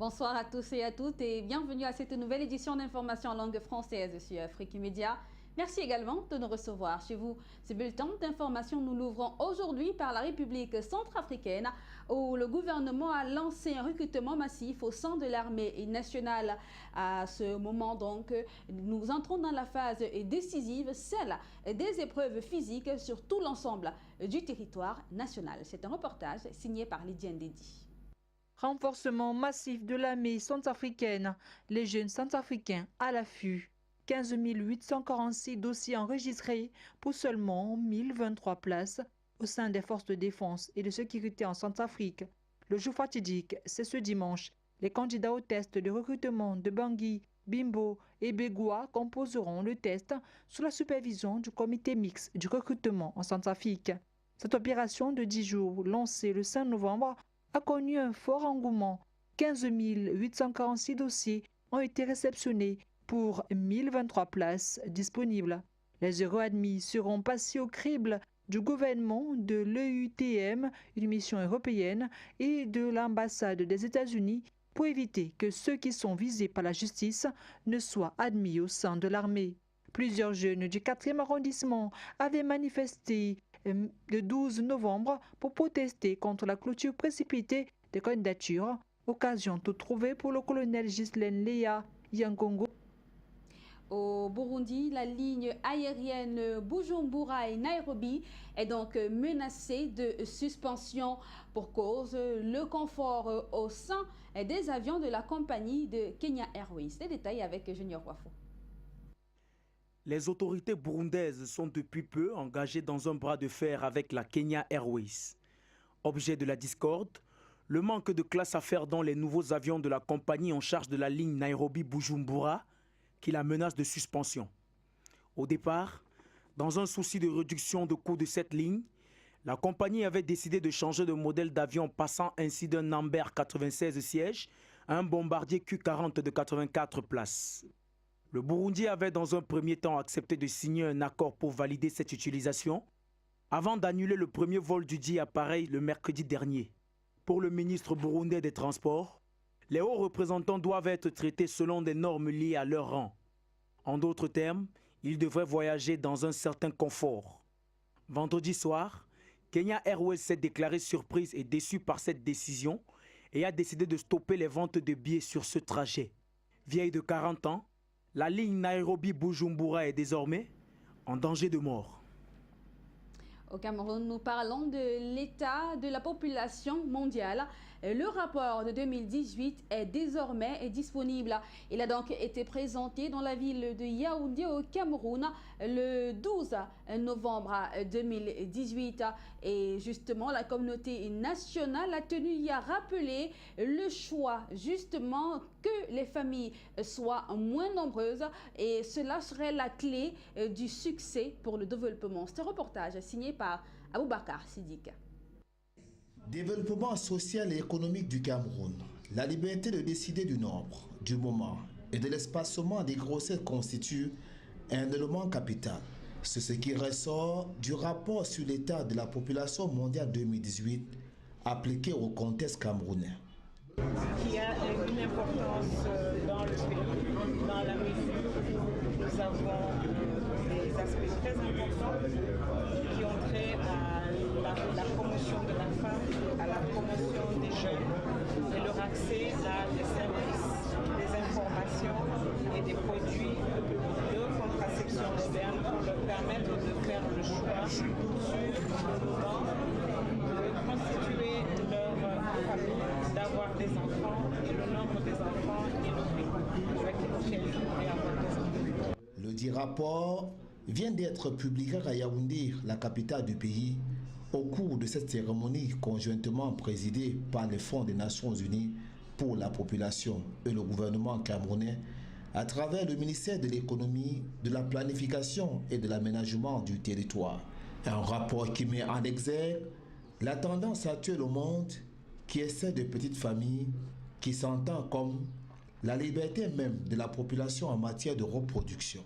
Bonsoir à tous et à toutes et bienvenue à cette nouvelle édition d'information en langue française sur Afrique Média. Merci également de nous recevoir chez vous. Ce bulletin d'information, nous l'ouvrons aujourd'hui par la République centrafricaine où le gouvernement a lancé un recrutement massif au sein de l'armée nationale. À ce moment donc, nous entrons dans la phase décisive, celle des épreuves physiques sur tout l'ensemble du territoire national. C'est un reportage signé par Lydiane Dédi. Renforcement massif de l'armée centrafricaine, les jeunes centrafricains à l'affût. 15 846 dossiers enregistrés pour seulement 1023 places au sein des forces de défense et de sécurité en Centrafrique. Le jour fatidique, c'est ce dimanche. Les candidats au test de recrutement de Bangui, Bimbo et Begoua composeront le test sous la supervision du comité mixte du recrutement en Centrafrique. Cette opération de 10 jours, lancée le 5 novembre, a connu un fort engouement. 15 846 dossiers ont été réceptionnés pour 1023 places disponibles. Les heureux admis seront passés au crible du gouvernement, de l'EUTM, une mission européenne, et de l'ambassade des États-Unis pour éviter que ceux qui sont visés par la justice ne soient admis au sein de l'armée. Plusieurs jeunes du 4e arrondissement avaient manifesté le 12 novembre pour protester contre la clôture précipitée des candidatures. Occasion tout trouvée pour le colonel Ghislaine Léa Yangongo. Au Burundi, la ligne aérienne Bujumbura et Nairobi est donc menacée de suspension pour cause le confort au sein des avions de la compagnie de Kenya Airways. Les détails avec Junior Wafo. Les autorités burundaises sont depuis peu engagées dans un bras de fer avec la Kenya Airways. Objet de la discorde, le manque de classe à faire dans les nouveaux avions de la compagnie en charge de la ligne Nairobi-Bujumbura qui la menace de suspension. Au départ, dans un souci de réduction de coût de cette ligne, la compagnie avait décidé de changer de modèle d'avion passant ainsi d'un Embraer 96 sièges à un bombardier Q40 de 84 places. Le Burundi avait dans un premier temps accepté de signer un accord pour valider cette utilisation avant d'annuler le premier vol du dit appareil le mercredi dernier. Pour le ministre burundais des Transports, les hauts représentants doivent être traités selon des normes liées à leur rang. En d'autres termes, ils devraient voyager dans un certain confort. Vendredi soir, Kenya Airways s'est déclarée surprise et déçue par cette décision et a décidé de stopper les ventes de billets sur ce trajet. Vieille de 40 ans, la ligne Nairobi-Bujumbura est désormais en danger de mort. Au Cameroun, nous parlons de l'état de la population mondiale. Le rapport de 2018 est désormais disponible. Il a donc été présenté dans la ville de Yaoundé au Cameroun le 12 novembre 2018. Et justement, la communauté nationale a tenu à rappeler le choix justement que les familles soient moins nombreuses et cela serait la clé du succès pour le développement. C'est un reportage signé par Aboubakar Siddiq. Développement social et économique du Cameroun. La liberté de décider du nombre, du moment et de l'espacement des grossesses constitue un élément capital. C'est ce qui ressort du rapport sur l'état de la population mondiale 2018 appliqué au contexte camerounais. Qui a une importance dans le pays, dans la mesure où nous avons des aspects très importants qui ont trait à la promotion de la femme, à la promotion des jeunes et leur accès à des services, des informations et des produits de contraception moderne pour leur permettre de faire le choix sur le moment de constituer leur famille, d'avoir des enfants et le nombre des enfants est le prix avec lequel ils pourraient avoir des enfants. Le dit rapport vient d'être publié à Yaoundé, la capitale du pays, au cours de cette cérémonie conjointement présidée par le Fonds des Nations Unies pour la population et le gouvernement camerounais à travers le ministère de l'économie, de la planification et de l'aménagement du territoire. Un rapport qui met en exergue la tendance actuelle au monde qui est celle des petites familles qui s'entend comme la liberté même de la population en matière de reproduction.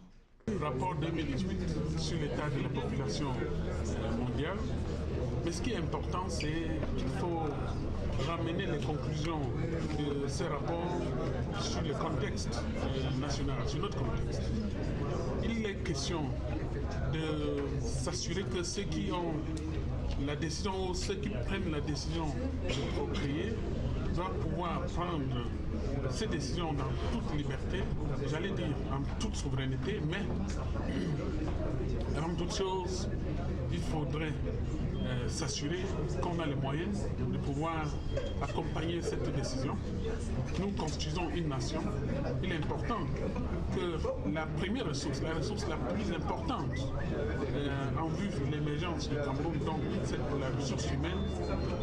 Le rapport 2018 sur l'état de la population mondiale Mais ce qui est important, c'est qu'il faut ramener les conclusions de ces rapports sur le contexte national, sur notre contexte. Il est question de s'assurer que ceux qui ont la décision ou ceux qui prennent la décision de procréer doivent pouvoir prendre ces décisions dans toute liberté, j'allais dire en toute souveraineté, mais avant toute chose, il faudrait s'assurer qu'on a les moyens de pouvoir accompagner cette décision. Nous constituons une nation. Il est important que la première ressource, la ressource la plus importante en vue de l'émergence du Cameroun, donc la ressource humaine,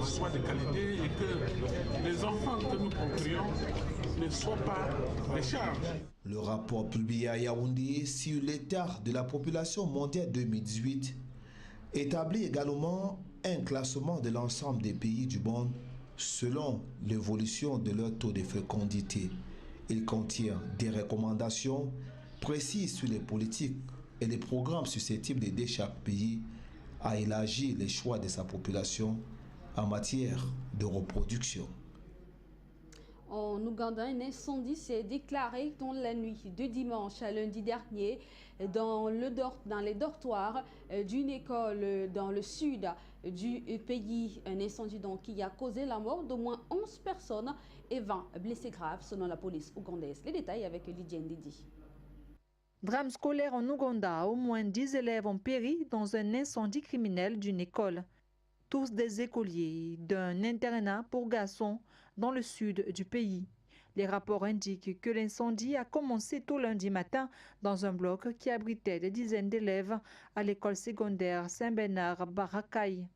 soit de qualité et que les enfants que nous procréons ne soient pas des charges. Le rapport publié à Yaoundé sur l'état de la population mondiale 2018 établit également un classement de l'ensemble des pays du monde selon l'évolution de leur taux de fécondité. Il contient des recommandations précises sur les politiques et les programmes susceptibles d'aider chaque pays à élargir les choix de sa population en matière de reproduction. En Ouganda, un incendie s'est déclaré dans la nuit de dimanche à lundi dernier dans les dortoirs d'une école dans le sud du pays. Un incendie donc qui a causé la mort d'au moins 11 personnes et 20 blessés graves selon la police ougandaise. Les détails avec Lydia Ndidi. Drame scolaire en Ouganda, au moins 10 élèves ont péri dans un incendie criminel d'une école. Tous des écoliers d'un internat pour garçons dans le sud du pays. Les rapports indiquent que l'incendie a commencé tôt lundi matin dans un bloc qui abritait des dizaines d'élèves à l'école secondaire Saint-Bernard-Baracaille.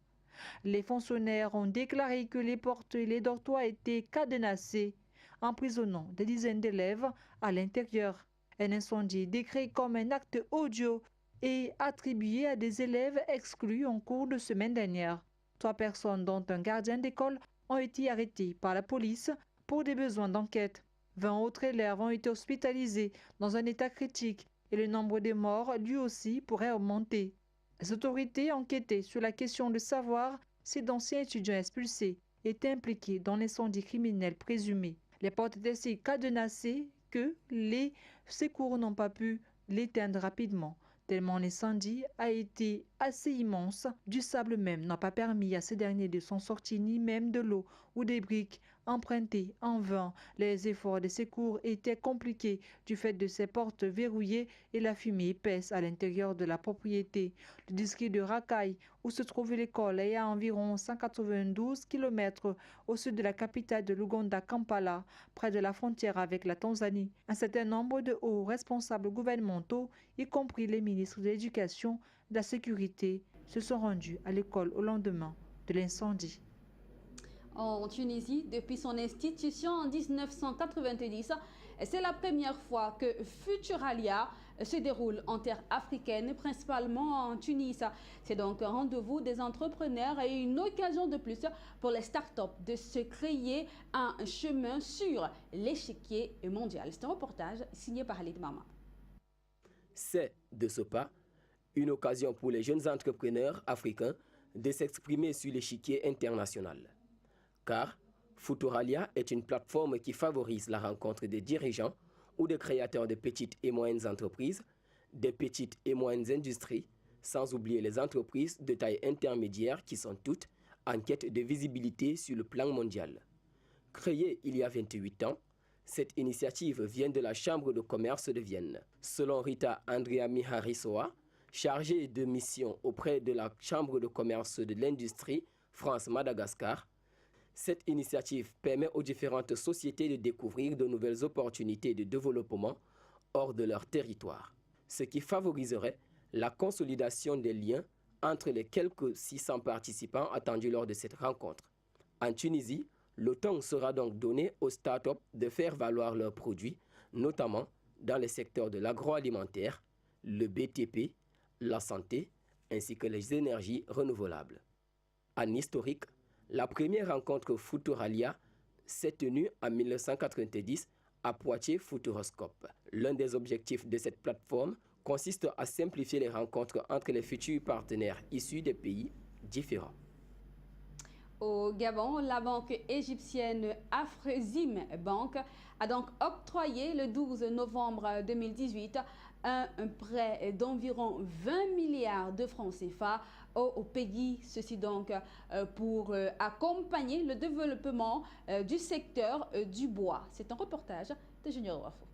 Les fonctionnaires ont déclaré que les portes et les dortoirs étaient cadenassés, emprisonnant des dizaines d'élèves à l'intérieur. Un incendie décrit comme un acte odieux et attribué à des élèves exclus en cours de semaine dernière. 3 personnes, dont un gardien d'école, ont été arrêtés par la police pour des besoins d'enquête. 20 autres élèves ont été hospitalisés dans un état critique et le nombre de morts, lui aussi, pourrait augmenter. Les autorités enquêtaient sur la question de savoir si d'anciens étudiants expulsés étaient impliqués dans l'incendie criminel présumé. Les portes étaient si cadenassées que les secours n'ont pas pu l'éteindre rapidement, tellement l'incendie a été assez immense. Du sable même n'a pas permis à ces derniers de s'en sortir, ni même de l'eau ou des briques empruntées en vain. Les efforts de secours étaient compliqués du fait de ces portes verrouillées et la fumée épaisse à l'intérieur de la propriété. Le district de Rakai, où se trouve l'école, est à environ 192 km au sud de la capitale de l'Ouganda, Kampala, près de la frontière avec la Tanzanie. Un certain nombre de hauts responsables gouvernementaux, y compris les ministres de l'Éducation, de la Sécurité, se sont rendus à l'école au lendemain de l'incendie. En Tunisie, depuis son institution en 1990, c'est la première fois que Futuralia se déroule en terre africaine, principalement en Tunis. C'est donc un rendez-vous des entrepreneurs et une occasion de plus pour les startups de se créer un chemin sur l'échiquier mondial. C'est un reportage signé par Halid Mama. C'est, de ce pas, une occasion pour les jeunes entrepreneurs africains de s'exprimer sur l'échiquier international. Car Futuralia est une plateforme qui favorise la rencontre des dirigeants ou des créateurs de petites et moyennes entreprises, des petites et moyennes industries, sans oublier les entreprises de taille intermédiaire qui sont toutes en quête de visibilité sur le plan mondial. Créée il y a 28 ans, cette initiative vient de la Chambre de commerce de Vienne. Selon Rita Andrea Miharisoa, chargée de mission auprès de la Chambre de commerce de l'industrie France-Madagascar, cette initiative permet aux différentes sociétés de découvrir de nouvelles opportunités de développement hors de leur territoire, ce qui favoriserait la consolidation des liens entre les quelques 600 participants attendus lors de cette rencontre. En Tunisie, le temps sera donc donné aux startups de faire valoir leurs produits, notamment dans les secteurs de l'agroalimentaire, le BTP, la santé, ainsi que les énergies renouvelables. En historique, la première rencontre Futuralia s'est tenue en 1990 à Poitiers Futuroscope. L'un des objectifs de cette plateforme consiste à simplifier les rencontres entre les futurs partenaires issus des pays différents. Au Gabon, la banque égyptienne Afrexim Bank a donc octroyé le 12 novembre 2018 un prêt d'environ 20 milliards de francs CFA au pays, ceci donc pour accompagner le développement du secteur du bois. C'est un reportage de Junior Wafo.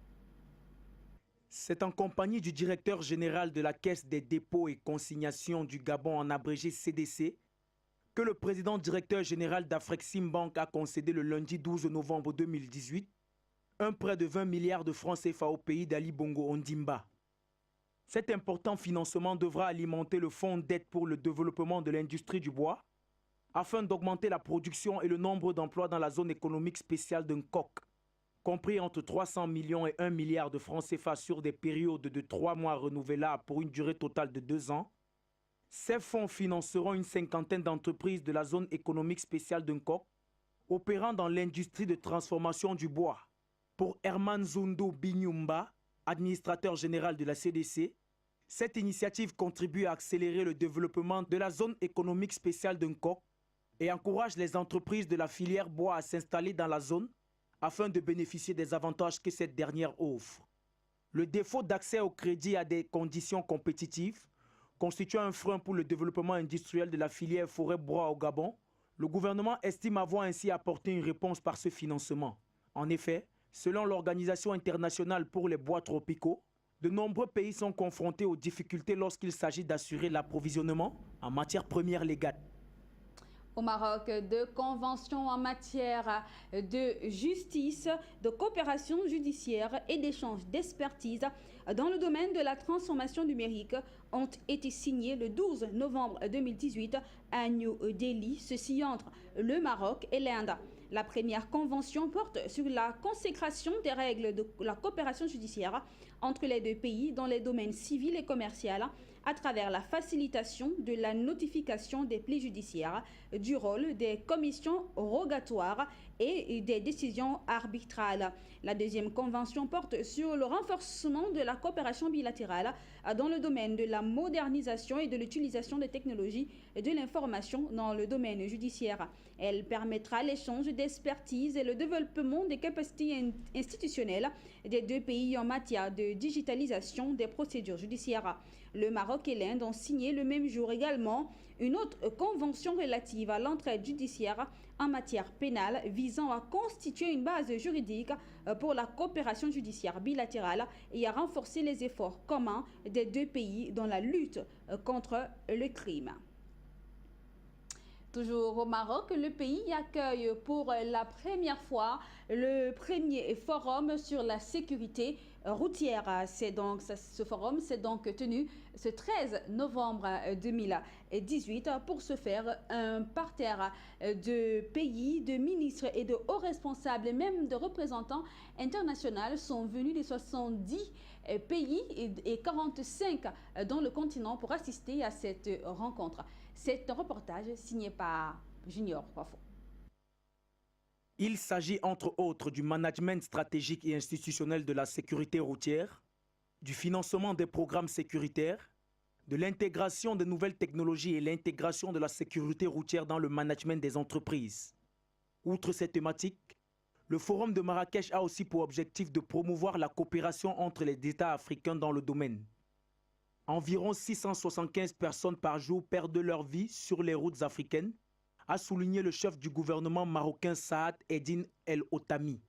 C'est en compagnie du directeur général de la Caisse des dépôts et consignations du Gabon, en abrégé CDC, que le président directeur général d'Afrexim Bank a concédé le lundi 12 novembre 2018 un prêt de 20 milliards de francs CFA au pays d'Ali Bongo Ondimba. Cet important financement devra alimenter le fonds d'aide pour le développement de l'industrie du bois afin d'augmenter la production et le nombre d'emplois dans la zone économique spéciale de Nkok, compris entre 300 millions et 1 milliard de francs CFA sur des périodes de 3 mois renouvelables pour une durée totale de 2 ans. Ces fonds financeront une cinquantaine d'entreprises de la zone économique spéciale de Nkok, opérant dans l'industrie de transformation du bois. Pour Herman Zundu Binyumba, administrateur général de la CDC, cette initiative contribue à accélérer le développement de la zone économique spéciale de Nkok et encourage les entreprises de la filière bois à s'installer dans la zone afin de bénéficier des avantages que cette dernière offre. Le défaut d'accès au crédit à des conditions compétitives constituant un frein pour le développement industriel de la filière forêt-bois au Gabon, le gouvernement estime avoir ainsi apporté une réponse par ce financement. En effet, selon l'Organisation internationale pour les bois tropicaux, de nombreux pays sont confrontés aux difficultés lorsqu'il s'agit d'assurer l'approvisionnement en matières premières légales. Au Maroc, deux conventions en matière de justice, de coopération judiciaire et d'échange d'expertise dans le domaine de la transformation numérique ont été signées le 12 novembre 2018 à New Delhi, ceci entre le Maroc et l'Inde. La première convention porte sur la consécration des règles de la coopération judiciaire entre les deux pays dans les domaines civils et commerciaux à travers la facilitation de la notification des plis judiciaires, du rôle des commissions rogatoires et des décisions arbitrales. La deuxième convention porte sur le renforcement de la coopération bilatérale dans le domaine de la modernisation et de l'utilisation des technologies de l'information dans le domaine judiciaire. Elle permettra l'échange d'expertise et le développement des capacités institutionnelles des deux pays en matière de digitalisation des procédures judiciaires. Le Maroc et l'Inde ont signé le même jour également une autre convention relative à l'entraide judiciaire en matière pénale visant à constituer une base juridique pour la coopération judiciaire bilatérale et à renforcer les efforts communs des deux pays dans la lutte contre le crime. Toujours au Maroc, le pays accueille pour la première fois le premier forum sur la sécurité routière. Ce forum s'est donc tenu ce 13 novembre 2018. Pour ce faire, un parterre de pays, de ministres et de hauts responsables et même de représentants internationaux sont venus de 70 pays et 45 dans le continent pour assister à cette rencontre. C'est un reportage signé par Junior Wafo. Il s'agit entre autres du management stratégique et institutionnel de la sécurité routière, du financement des programmes sécuritaires, de l'intégration des nouvelles technologies et l'intégration de la sécurité routière dans le management des entreprises. Outre ces thématiques, le Forum de Marrakech a aussi pour objectif de promouvoir la coopération entre les États africains dans le domaine. Environ 675 personnes par jour perdent leur vie sur les routes africaines, a souligné le chef du gouvernement marocain Saad Eddine El Otami.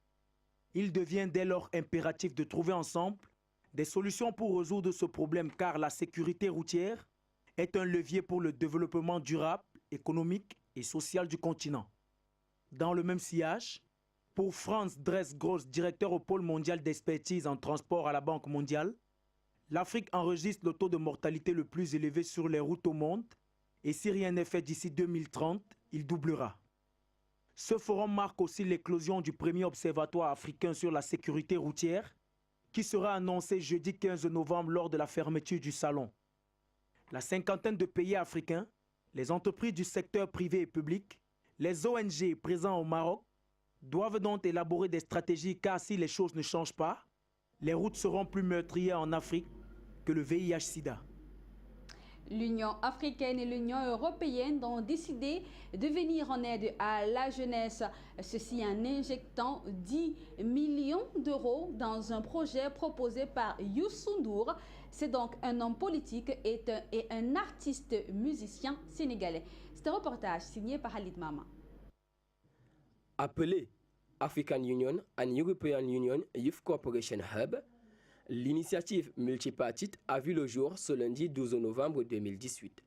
Il devient dès lors impératif de trouver ensemble des solutions pour résoudre ce problème car la sécurité routière est un levier pour le développement durable, économique et social du continent. Dans le même sillage, pour Franz Dres-Gross, directeur au pôle mondial d'expertise en transport à la Banque mondiale, l'Afrique enregistre le taux de mortalité le plus élevé sur les routes au monde et si rien n'est fait d'ici 2030, il doublera. Ce forum marque aussi l'éclosion du premier observatoire africain sur la sécurité routière qui sera annoncé jeudi 15 novembre lors de la fermeture du salon. La cinquantaine de pays africains, les entreprises du secteur privé et public, les ONG présents au Maroc doivent donc élaborer des stratégies car si les choses ne changent pas, les routes seront plus meurtrières en Afrique que le VIH-Sida. L'Union africaine et l'Union européenne ont décidé de venir en aide à la jeunesse, ceci en injectant 10 millions d'euros dans un projet proposé par Youssou N'Dour. C'est donc un homme politique et un artiste musicien sénégalais. C'est un reportage signé par Halid Mama. Appelé African Union and European Union Youth Cooperation Hub, l'initiative multipartite a vu le jour ce lundi 12 novembre 2018.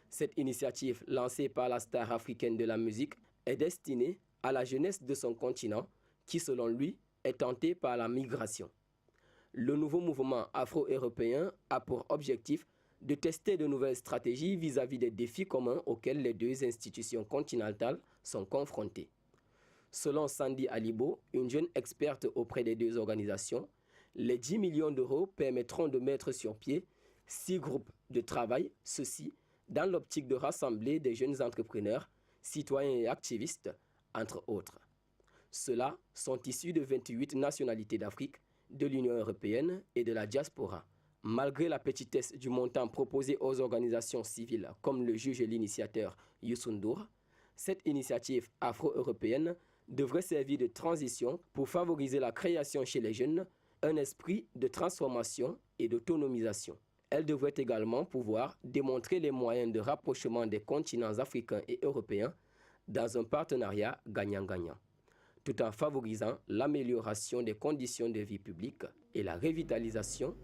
Cette initiative, lancée par la star africaine de la musique, est destinée à la jeunesse de son continent qui, selon lui, est tentée par la migration. Le nouveau mouvement afro-européen a pour objectif de tester de nouvelles stratégies vis-à-vis des défis communs auxquels les deux institutions continentales sont confrontées. Selon Sandy Alibo, une jeune experte auprès des deux organisations, les 10 millions d'euros permettront de mettre sur pied 6 groupes de travail, ceci dans l'optique de rassembler des jeunes entrepreneurs, citoyens et activistes, entre autres. Ceux-là sont issus de 28 nationalités d'Afrique, de l'Union européenne et de la diaspora. Malgré la petitesse du montant proposé aux organisations civiles, comme le juge et l'initiateur Youssou N'Dour, cette initiative afro-européenne devrait servir de transition pour favoriser la création chez les jeunes, un esprit de transformation et d'autonomisation. Elle devrait également pouvoir démontrer les moyens de rapprochement des continents africains et européens dans un partenariat gagnant-gagnant, tout en favorisant l'amélioration des conditions de vie publique et la revitalisation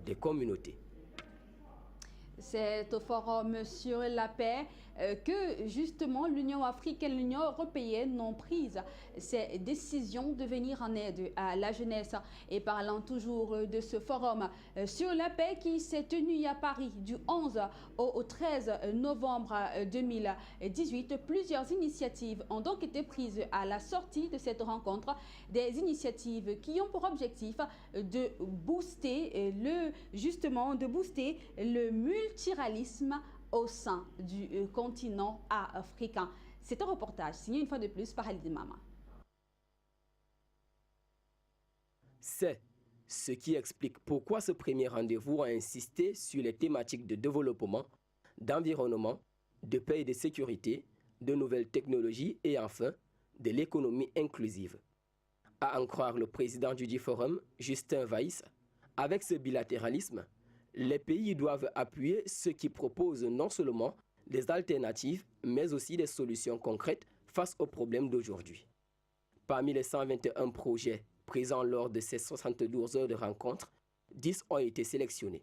des communautés. C'est au forum sur la paix que justement l'Union africaine et l'Union européenne ont pris ces décisions de venir en aide à la jeunesse. Et parlant toujours de ce forum sur la paix qui s'est tenu à Paris du 11 au 13 novembre 2018, plusieurs initiatives ont donc été prises à la sortie de cette rencontre. Des initiatives qui ont pour objectif de booster le multilaéralisme au sein du continent africain. C'est un reportage signé une fois de plus par Halid Mama. C'est ce qui explique pourquoi ce premier rendez-vous a insisté sur les thématiques de développement, d'environnement, de paix et de sécurité, de nouvelles technologies et enfin de l'économie inclusive. À en croire le président du Forum, Justin Weiss, avec ce bilatéralisme, les pays doivent appuyer ceux qui proposent non seulement des alternatives, mais aussi des solutions concrètes face aux problèmes d'aujourd'hui. Parmi les 121 projets présents lors de ces 72 heures de rencontre, 10 ont été sélectionnés.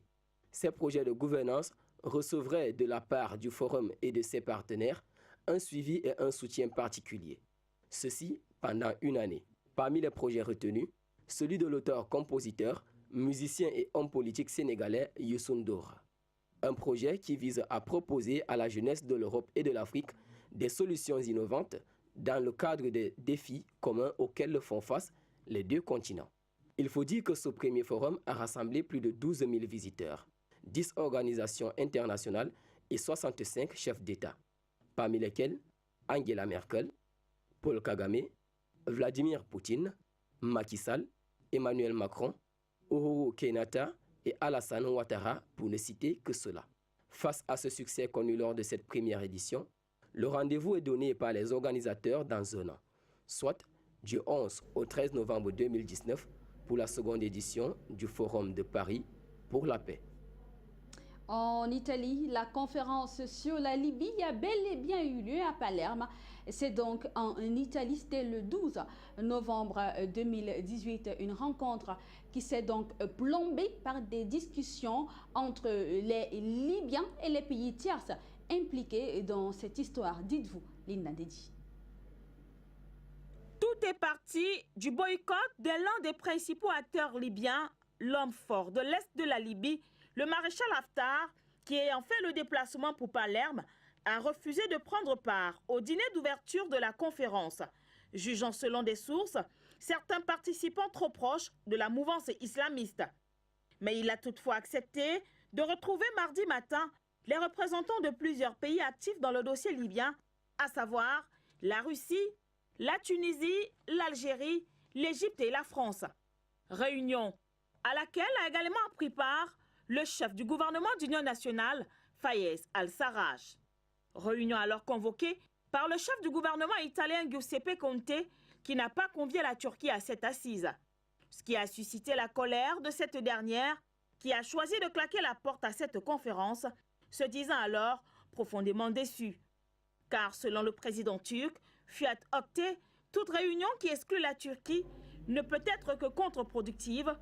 Ces projets de gouvernance recevraient de la part du Forum et de ses partenaires un suivi et un soutien particulier. Ceci pendant une année. Parmi les projets retenus, celui de l'auteur-compositeur, musicien et homme politique sénégalais Youssou N'Dour. Un projet qui vise à proposer à la jeunesse de l'Europe et de l'Afrique des solutions innovantes dans le cadre des défis communs auxquels font face les deux continents. Il faut dire que ce premier forum a rassemblé plus de 12 000 visiteurs, 10 organisations internationales et 65 chefs d'État, parmi lesquels Angela Merkel, Paul Kagame, Vladimir Poutine, Macky Sall, Emmanuel Macron, Uhuru Kenyatta et Alassane Ouattara, pour ne citer que cela. Face à ce succès connu lors de cette première édition, le rendez-vous est donné par les organisateurs dans un an, soit du 11 au 13 novembre 2019 pour la seconde édition du Forum de Paris pour la paix. En Italie, la conférence sur la Libye a bel et bien eu lieu à Palerme. C'est donc en Italie, c'était le 12 novembre 2018, une rencontre qui s'est donc plombée par des discussions entre les Libyens et les pays tiers impliqués dans cette histoire. Dites-vous, Linda Dedi. Tout est parti du boycott de l'un des principaux acteurs libyens, l'homme fort de l'Est de la Libye, le maréchal Haftar, qui ayant fait le déplacement pour Palerme, a refusé de prendre part au dîner d'ouverture de la conférence, jugeant selon des sources certains participants trop proches de la mouvance islamiste. Mais il a toutefois accepté de retrouver mardi matin les représentants de plusieurs pays actifs dans le dossier libyen, à savoir la Russie, la Tunisie, l'Algérie, l'Égypte et la France. Réunion à laquelle a également pris part le chef du gouvernement d'union nationale, Fayez al-Sarraj. Réunion alors convoquée par le chef du gouvernement italien Giuseppe Conte, qui n'a pas convié la Turquie à cette assise. Ce qui a suscité la colère de cette dernière, qui a choisi de claquer la porte à cette conférence, se disant alors profondément déçue. Car selon le président turc, Fuat Oktay, toute réunion qui exclut la Turquie ne peut être que contre-productive.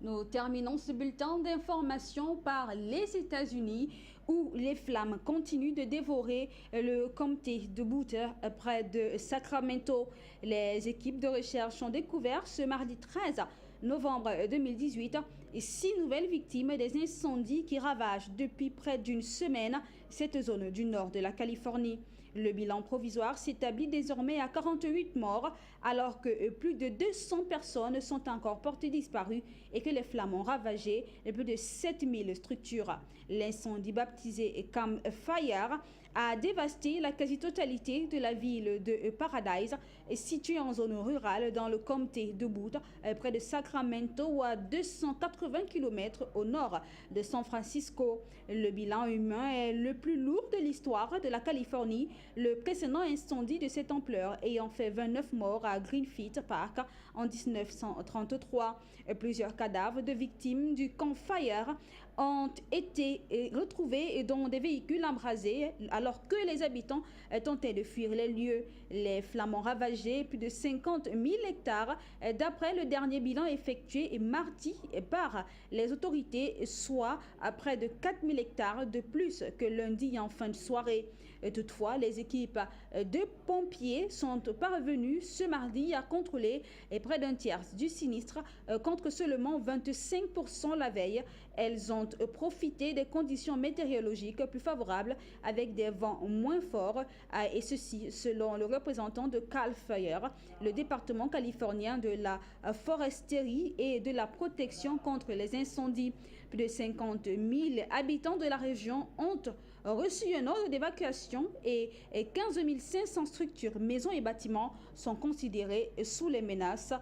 Nous terminons ce bulletin d'information par les États-Unis, où les flammes continuent de dévorer le comté de Butte près de Sacramento. Les équipes de recherche ont découvert ce mardi 13 novembre 2018 6 nouvelles victimes des incendies qui ravagent depuis près d'une semaine cette zone du nord de la Californie. Le bilan provisoire s'établit désormais à 48 morts, alors que plus de 200 personnes sont encore portées disparues et que les flammes ont ravagé plus de 7000 structures. L'incendie baptisé Camp Fire a dévasté la quasi-totalité de la ville de Paradise, située en zone rurale dans le comté de Butte, près de Sacramento, ou à 280 km au nord de San Francisco. Le bilan humain est le plus lourd de l'histoire de la Californie, le précédent incendie de cette ampleur ayant fait 29 morts à Greenfield Park en 1933. Plusieurs cadavres de victimes du Camp Fire ont été retrouvés dans des véhicules embrasés alors que les habitants tentaient de fuir les lieux. Les flammes ont ravagé plus de 50 000 hectares d'après le dernier bilan effectué mardi par les autorités, soit à près de 4 000 hectares de plus que lundi en fin de soirée. Toutefois, les équipes de pompiers sont parvenues ce mardi à contrôler près d'un tiers du sinistre contre seulement 25% la veille. Elles ont profité des conditions météorologiques plus favorables avec des vents moins forts, et ceci selon le représentant de Cal Fire, le département californien de la foresterie et de la protection contre les incendies. Plus de 50 000 habitants de la région ont reçu un ordre d'évacuation et 15 500 structures, maisons et bâtiments sont considérés sous les menaces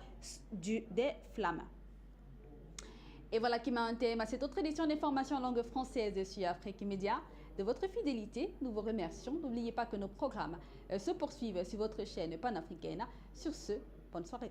des flammes. Et voilà qui met un thème à cette autre édition d'information en langue française sur Afrique Média. De votre fidélité, nous vous remercions. N'oubliez pas que nos programmes se poursuivent sur votre chaîne panafricaine. Sur ce, bonne soirée.